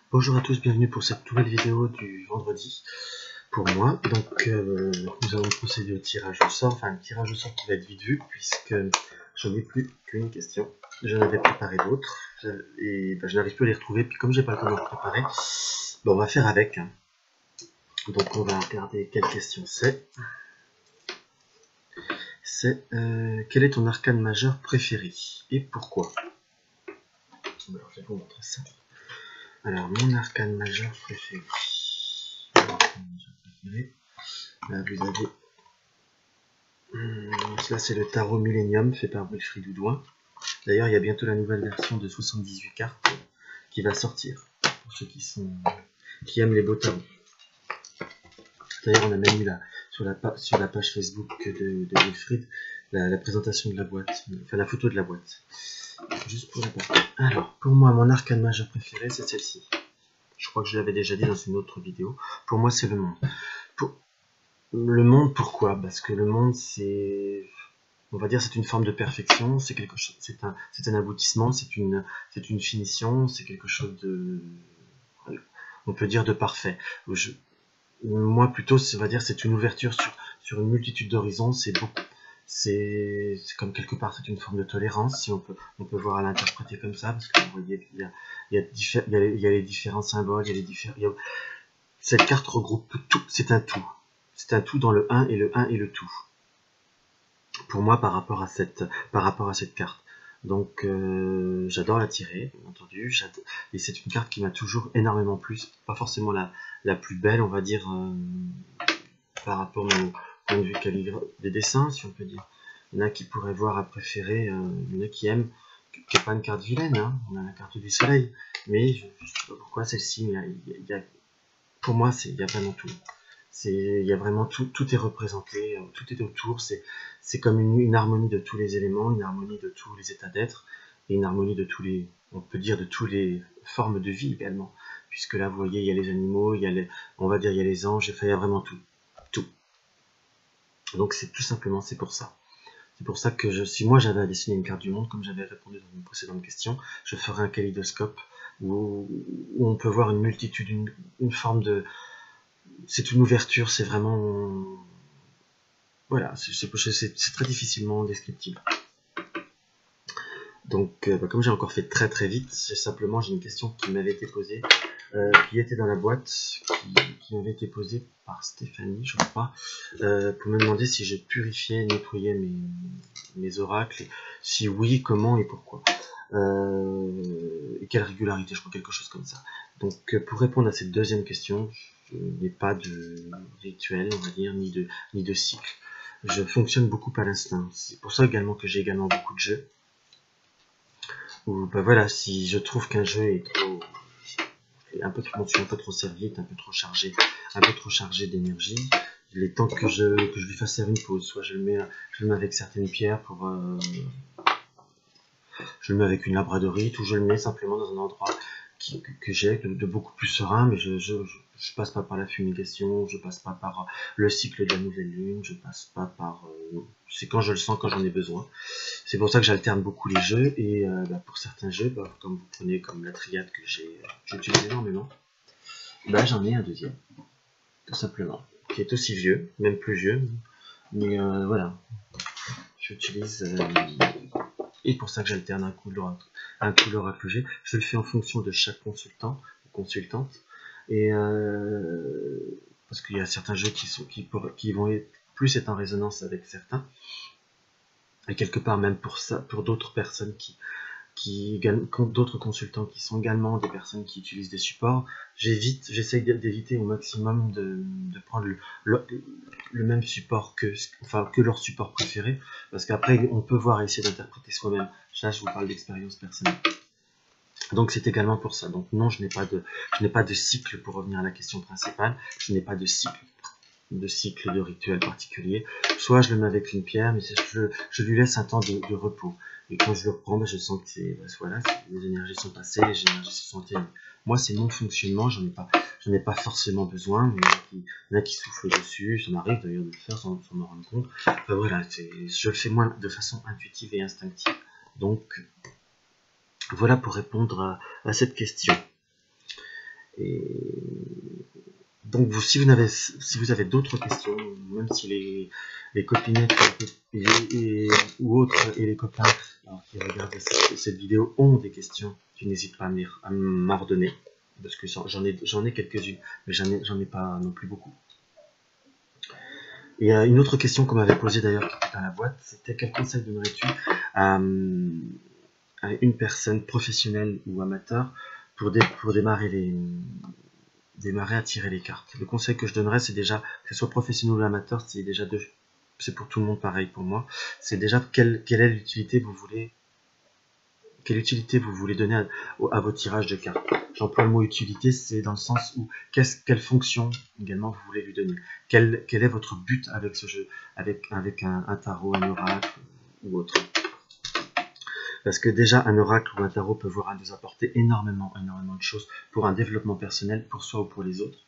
Bonjour à tous, bienvenue pour cette nouvelle vidéo du vendredi pour moi. Donc nous allons procéder au tirage au sort, enfin un tirage au sort qui va être vite vu puisque je n'ai plus qu'une question. J'en avais préparé d'autres et je n'arrive plus à les retrouver, puis comme j'ai pas le temps de les préparer, on va faire avec. Donc on va regarder quelle question c'est. C'est quel est ton arcane majeur préféré et pourquoi? Alors je vais vous montrer ça. Alors, mon arcane majeur préféré. Là, vous avez. Là, c'est le tarot Millennium fait par Wilfried Oudouin. D'ailleurs, il y a bientôt la nouvelle version de 78 cartes qui va sortir. Pour ceux qui aiment les beaux tarots. D'ailleurs, on a même eu sur la page Facebook de Wilfried la présentation de la boîte, enfin la photo de la boîte. Juste pour la partie. Alors, pour moi, mon arcane majeur préféré, c'est celle-ci. Je crois que je l'avais déjà dit dans une autre vidéo. Pour moi, c'est le monde. Le monde, pourquoi? Parce que le monde, c'est, on va dire, c'est une forme de perfection. C'est quelque chose, c'est un aboutissement, c'est une finition, c'est quelque chose de, on peut dire, de parfait. Moi, plutôt, on va dire, c'est une ouverture sur une multitude d'horizons. C'est comme quelque part, c'est une forme de tolérance, si on peut voir à l'interpréter comme ça, parce que vous voyez, il y a les différents symboles, cette carte regroupe tout, c'est un tout. C'est un tout dans le 1 et le 1 et le tout. Pour moi, par rapport à cette carte. Donc, j'adore la tirer, bien entendu. Et c'est une carte qui m'a toujours énormément plu. Pas forcément la plus belle, on va dire, par rapport au point de vue des dessins, si on peut dire. Il y en a qui pourraient voir à préférer, il y en a qui aiment, qui n'est pas une carte vilaine, hein. On a la carte du soleil. Mais je ne sais pas pourquoi celle-ci, pour moi, il y a vraiment tout. Il y a vraiment tout est représenté, tout est autour, c'est comme une harmonie de tous les éléments, une harmonie de tous les états d'être, et une harmonie de on peut dire de toutes les formes de vie également, puisque là vous voyez il y a les animaux, on va dire il y a les anges, il y a vraiment tout. Donc c'est tout simplement, c'est pour ça. C'est pour ça que si moi j'avais à dessiner une carte du monde, comme j'avais répondu dans une précédente question, je ferais un kaléidoscope où on peut voir une multitude, une forme de... C'est une ouverture, c'est vraiment... Voilà, c'est très difficilement descriptible. Donc, comme j'ai encore fait très très vite, j'ai une question qui m'avait été posée, qui était dans la boîte, qui m'avait été posée par Stéphanie, je crois, pour me demander si je purifiais, nettoyais mes oracles, et si oui, comment et pourquoi. Et quelle régularité, je crois, quelque chose comme ça. Donc, pour répondre à cette deuxième question, je n'ai pas de rituel, on va dire, ni de cycle. Je fonctionne beaucoup à l'instinct. C'est pour ça également que j'ai également beaucoup de jeux. Ou voilà, si je trouve qu'un jeu est trop, un peu trop servite, un peu trop chargé d'énergie, il est temps que je lui fasse faire une pause. Soit je le mets avec certaines pierres je le mets avec une labradorite, ou je le mets simplement dans un endroit que j'ai de beaucoup plus serein, mais je passe pas par la fumigation, je passe pas par le cycle de la nouvelle lune, je passe pas par... c'est quand je le sens, quand j'en ai besoin. C'est pour ça que j'alterne beaucoup les jeux, et pour certains jeux, comme vous prenez comme la triade que j'utilise énormément, j'en ai un deuxième, tout simplement, qui est aussi vieux, même plus vieux, mais voilà, j'utilise... et pour ça que j'alterne un coup l'oracle G. Je le fais en fonction de chaque consultant ou consultante. Et parce qu'il y a certains jeux qui vont plus être en résonance avec certains. Et quelque part même pour d'autres personnes d'autres consultants qui sont également des personnes qui utilisent des supports, j'essaye d'éviter au maximum de prendre le même support que leur support préféré, parce qu'après on peut voir et essayer d'interpréter soi-même. Là je vous parle d'expérience personnelle. Donc c'est également pour ça. Donc non, je n'ai pas de cycle, pour revenir à la question principale, je n'ai pas de cycle de rituel particulier. Soit je le mets avec une pierre, mais je lui laisse un temps de repos. Et quand je le reprends, je sens que voilà, les énergies sont passées, les énergies se sont atténuées. Moi, c'est mon fonctionnement, j'en ai pas forcément besoin, mais il y en a qui soufflent dessus, ça m'arrive d'ailleurs de le faire sans m'en rendre compte. Enfin, voilà, je le fais moins de façon intuitive et instinctive. Donc, voilà pour répondre à cette question. Et donc si vous avez d'autres questions, même si les copinettes ou autres et les copains qui regardent cette vidéo ont des questions, tu n'hésites pas à m'ordonner, parce que j'en ai quelques-unes, mais j'en ai pas non plus beaucoup. Et une autre question qu'on m'avait posée d'ailleurs qui était dans la boîte, c'était quel conseil donnerais-tu à une personne professionnelle ou amateur pour démarrer à tirer les cartes. Le conseil que je donnerais, c'est déjà, que ce soit professionnel ou amateur, c'est pour tout le monde pareil pour moi, c'est déjà quelle est l'utilité quelle utilité vous voulez donner à vos tirages de cartes. J'emploie le mot utilité, c'est dans le sens où quelle fonction également vous voulez lui donner. Quel est votre but avec ce jeu, avec un tarot, un oracle ou autre. Parce que déjà, un oracle ou un tarot peut nous apporter énormément de choses pour un développement personnel, pour soi ou pour les autres.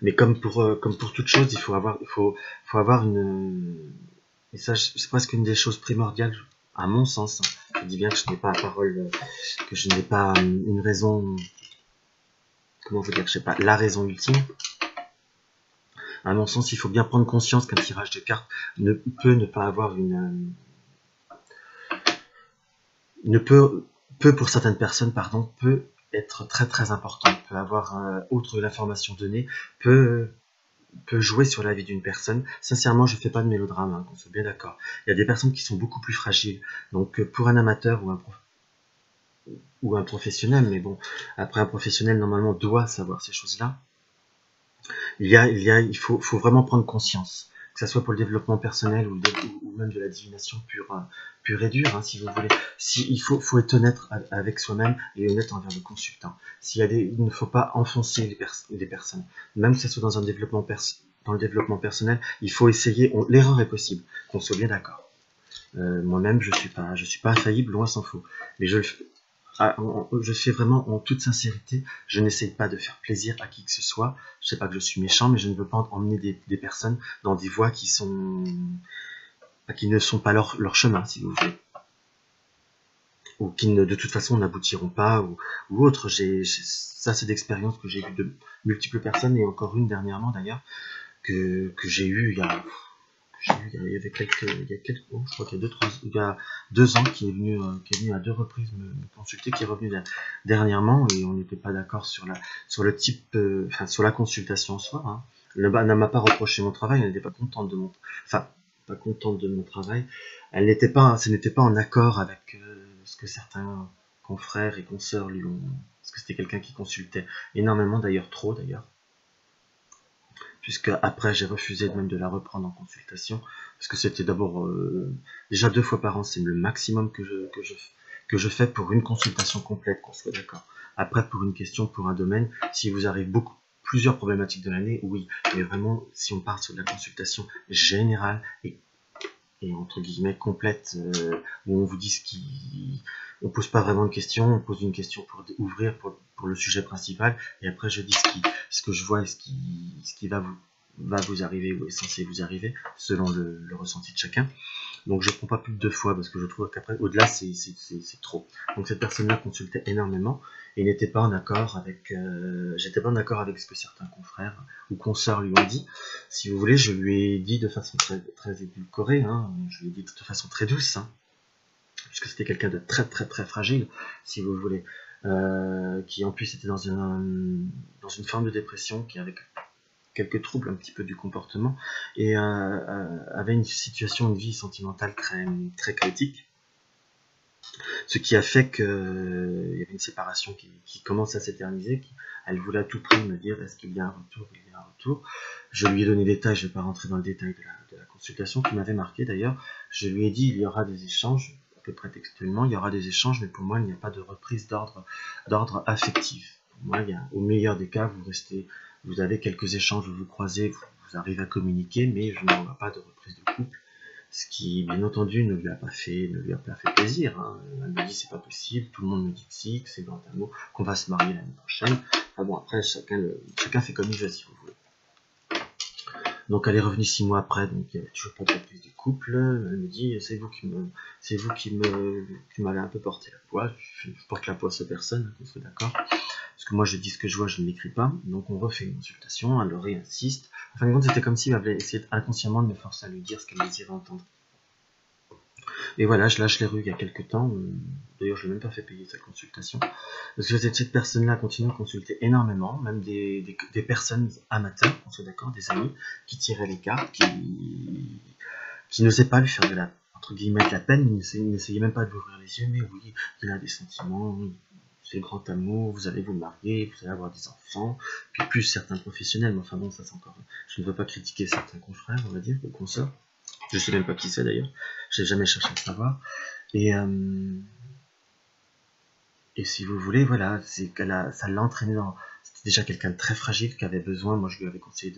Mais comme pour toute chose, il faut avoir une... Et ça, c'est presque une des choses primordiales, à mon sens. Je dis bien que je n'ai pas la parole, que je n'ai pas une raison... Comment vous dire, je sais pas, la raison ultime. À mon sens, il faut bien prendre conscience qu'un tirage de cartes peut ne pas avoir une... peut pour certaines personnes, pardon, peut être très très important, peut avoir, outre l'information donnée, peut jouer sur la vie d'une personne. Sincèrement, je ne fais pas de mélodrame, hein, qu'on soit bien d'accord. Il y a des personnes qui sont beaucoup plus fragiles. Donc pour un amateur ou un professionnel, mais bon, après un professionnel normalement doit savoir ces choses-là, il faut vraiment prendre conscience, que ce soit pour le développement personnel ou même de la divination pure et dure, hein, si vous voulez. Il faut être honnête avec soi-même et honnête envers le consultant. Il ne faut pas enfoncer les personnes, même que ce soit dans le développement personnel, il faut essayer. L'erreur est possible, qu'on soit bien d'accord. Moi-même, je suis pas infaillible, loin s'en faut. Mais je fais vraiment en toute sincérité. Je n'essaye pas de faire plaisir à qui que ce soit. Je sais pas que je suis méchant, mais je ne veux pas emmener des personnes dans des voies qui ne sont pas leur chemin, si vous voulez, ou qui de toute façon n'aboutiront pas, ou autre. Ça, c'est d'expériences que j'ai eues de multiples personnes, et encore une dernièrement d'ailleurs, que j'ai eu il y a je crois qu'il y a 2 ans, qui est venu à 2 reprises me consulter, qui est revenu dernièrement, et on n'était pas d'accord sur le type, sur la consultation en soi, hein. Elle ne m'a pas reproché mon travail, elle n'était pas contente de mon travail. Ce n'était pas en accord avec ce que certains confrères et consoeurs lui ont, parce que c'était quelqu'un qui consultait énormément, d'ailleurs trop d'ailleurs. Puisque après j'ai refusé même de la reprendre en consultation, parce que c'était d'abord déjà 2 fois par an, c'est le maximum que je fais pour une consultation complète, qu'on soit d'accord. Après, pour une question, pour un domaine, si vous arrivez plusieurs problématiques de l'année, oui, mais vraiment, si on part sur de la consultation générale et entre guillemets complète, où on vous dit on pose pas vraiment de questions, on pose une question pour ouvrir pour le sujet principal, et après je dis ce que je vois et ce qui va vous arriver ou est censé vous arriver selon le ressenti de chacun. Donc je prends pas plus de 2 fois, parce que je trouve qu'après au-delà c'est trop. Donc cette personne-là consultait énormément et n'était pas en accord avec j'étais pas en accord avec ce que certains confrères ou consoeurs lui ont dit. Si vous voulez, je lui ai dit de façon très très édulcorée, hein, je lui ai dit de façon très douce, hein, puisque c'était quelqu'un de très très très fragile, si vous voulez, qui en plus était dans une forme de dépression, qui avait quelques troubles un petit peu du comportement, et avait une vie sentimentale très très chaotique, ce qui a fait qu'il y avait une séparation qui commence à s'éterniser. Elle voulait à tout prix me dire est-ce qu'il y a un retour. Je lui ai donné des détails, je ne vais pas rentrer dans le détail de la consultation, qui m'avait marqué d'ailleurs. Je lui ai dit il y aura des échanges, à peu près textuellement, il y aura des échanges, mais pour moi il n'y a pas de reprise d'ordre affectif. Pour moi, au meilleur des cas, vous avez quelques échanges, vous croisez, vous arrivez à communiquer, mais je ne vois pas de reprise de couple. Ce qui, bien entendu, ne lui a pas fait plaisir, hein. Elle me dit c'est pas possible, tout le monde me dit que si, que c'est dans un mot, qu'on va se marier l'année prochaine. Enfin bon, après chacun fait comme il veut, si vous voulez. Donc elle est revenue 6 mois après, donc il n'y avait toujours pas de reprise du couple. Elle me dit c'est vous qui m'avez un peu porté la poisse. Je porte la poisse à personne, qu'on soit d'accord. parce que moi je dis ce que je vois, je ne l'écris pas, donc on refait une consultation, elle réinsiste. En fin de compte, c'était comme si elle avait essayé inconsciemment de me forcer à lui dire ce qu'elle désirait entendre. Et voilà, là je l'ai revu il y a quelques temps, d'ailleurs je ne l'ai même pas fait payer sa consultation, parce que cette personne-là continue à consulter énormément, même des personnes amateurs, on soit d'accord, des amis, qui tiraient les cartes, qui n'osaient pas lui faire de la, entre guillemets, de la peine, ils n'essayaient même pas de lui ouvrir les yeux, mais oui, il a des sentiments, c'est le grand amour, vous allez vous marier, vous allez avoir des enfants, puis plus certains professionnels, mais enfin bon, ça c'est encore, je ne veux pas critiquer certains confrères, on va dire, ou consorts, je sais même pas qui c'est d'ailleurs, j'ai jamais cherché à savoir, et si vous voulez, voilà, c'est ça l'a entraîné dans, c'était déjà quelqu'un de très fragile qui avait besoin, moi je lui avais conseillé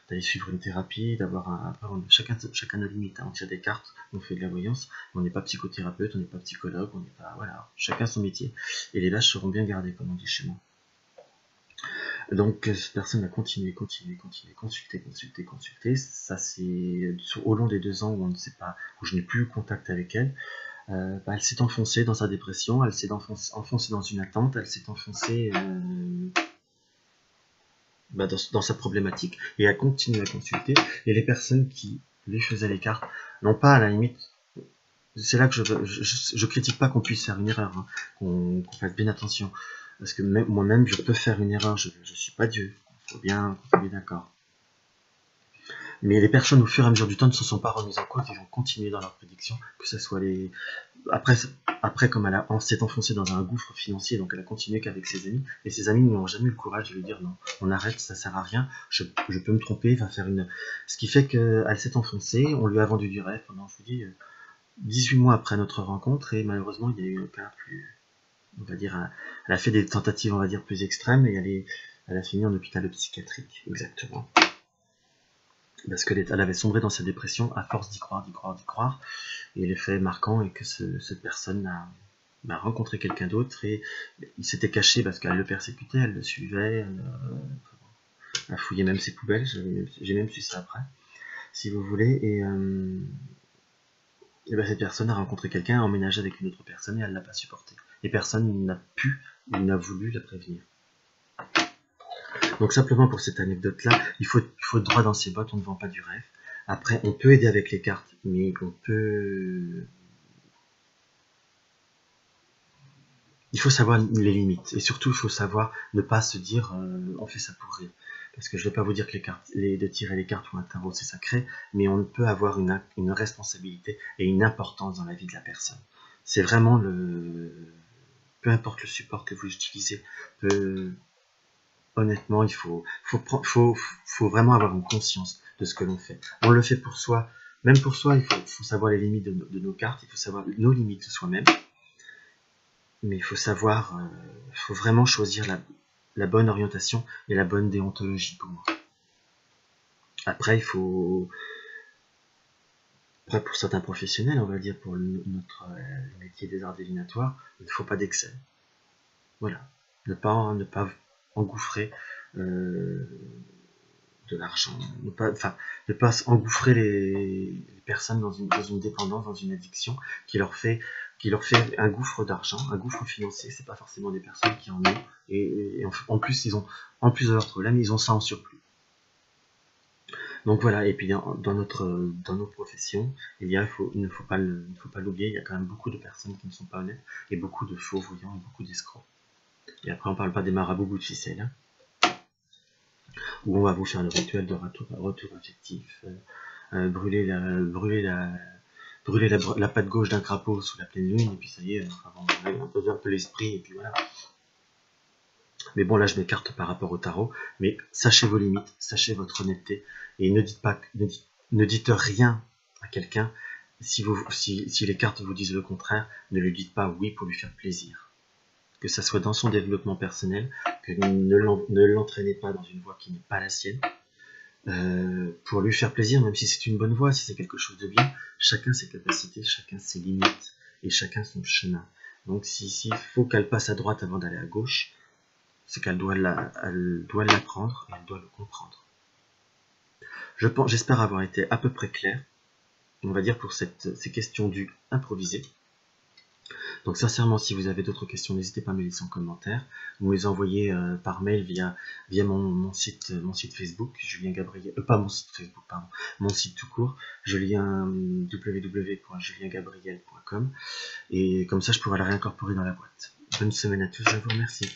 d'aller suivre une thérapie, d'avoir chacun a limite, on tire des cartes, on fait de la voyance, on n'est pas psychothérapeute, on n'est pas psychologue, on n'est pas, voilà, chacun son métier, et les lâches seront bien gardés, comme on dit chez moi. Donc cette personne a continué, consulter, ça c'est au long des 2 ans où on ne sait pas, où je n'ai plus eu contact avec elle. Elle s'est enfoncée dans sa dépression, elle s'est enfoncée dans une attente, elle s'est enfoncée dans sa problématique, et elle continue à consulter, et les personnes qui lui faisaient les cartes n'ont pas, à la limite, c'est là que je critique pas qu'on puisse faire une erreur, hein, qu'on fasse bien attention, parce que moi-même je peux faire une erreur, je suis pas Dieu, faut bien d'accord. Mais les personnes au fur et à mesure du temps ne se sont pas remises en cause, ils ont continué dans leurs prédictions, que ce soit les... Après comme elle s'est enfoncée dans un gouffre financier, donc elle a continué qu'avec ses amis, et ses amis n'ont jamais eu le courage de lui dire non, on arrête, ça sert à rien, je peux me tromper, va faire une... Ce qui fait qu'elle s'est enfoncée, on lui a vendu du rêve pendant, je vous dis, 18 mois après notre rencontre, et malheureusement il y a eu un cas plus... On va dire, elle a fait des tentatives, on va dire, plus extrêmes, et elle a fini en hôpital psychiatrique, exactement. Parce qu'elle avait sombré dans sa dépression à force d'y croire, et l'effet marquant est que cette personne a rencontré quelqu'un d'autre, et il s'était caché parce qu'elle le persécutait, elle le suivait, elle fouillait même ses poubelles, j'ai même su ça après, si vous voulez, et cette personne a rencontré quelqu'un, a emménagé avec une autre personne, et elle l'a pas supporté. Et personne n'a pu ou n'a voulu la prévenir. Donc simplement pour cette anecdote-là, il faut droit dans ses bottes, on ne vend pas du rêve. Après, on peut aider avec les cartes, mais il faut savoir les limites. Et surtout, il faut savoir ne pas se dire on fait ça pour rire. Parce que je ne vais pas vous dire que de tirer les cartes ou un tarot, c'est sacré, mais on peut avoir une responsabilité et une importance dans la vie de la personne. C'est vraiment peu importe le support que vous utilisez, honnêtement, il faut vraiment avoir une conscience de ce que l'on fait. On le fait pour soi, même pour soi, il faut savoir les limites de nos cartes, il faut savoir nos limites de soi-même, mais il faut savoir, faut vraiment choisir la bonne orientation et la bonne déontologie pour moi. Après, pour certains professionnels, on va dire pour notre métier des arts divinatoires, il ne faut pas d'excès. Voilà, ne pas engouffrer de l'argent, ne pas engouffrer les personnes dans une dépendance, dans une addiction qui leur fait un gouffre d'argent, un gouffre financier. C'est pas forcément des personnes qui en ont, et en plus de leurs problèmes, ils ont ça en surplus. Donc voilà, et puis dans nos professions, il ne faut pas l'oublier, il y a quand même beaucoup de personnes qui ne sont pas honnêtes, et beaucoup de faux voyants, et beaucoup d'escrocs. Et après on parle pas des marabouts de ficelle, hein, où on va vous faire le rituel de retour affectif, brûler la patte gauche d'un crapaud sous la pleine lune, et puis ça y est, on règle un peu l'esprit, et puis voilà. Mais bon, là je m'écarte par rapport au tarot, mais sachez vos limites, sachez votre honnêteté, et ne dites rien à quelqu'un. Si les cartes vous disent le contraire, ne lui dites pas oui pour lui faire plaisir. Que ça soit dans son développement personnel, que ne l'entraînez pas dans une voie qui n'est pas la sienne, pour lui faire plaisir, même si c'est une bonne voie, si c'est quelque chose de bien. Chacun ses capacités, chacun ses limites, et chacun son chemin. Donc s'il faut qu'elle passe à droite avant d'aller à gauche, c'est qu'elle doit l'apprendre et elle doit le comprendre. J'espère avoir été à peu près clair, on va dire, pour ces questions dues improvisées. Donc sincèrement, si vous avez d'autres questions, n'hésitez pas à me laisser en commentaire. Vous me les envoyez par mail via mon site Facebook, Julien Gabriel, pas mon site Facebook, pardon, mon site tout court, www.juliengabriel.com, et comme ça je pourrai la réincorporer dans la boîte. Bonne semaine à tous, je vous remercie.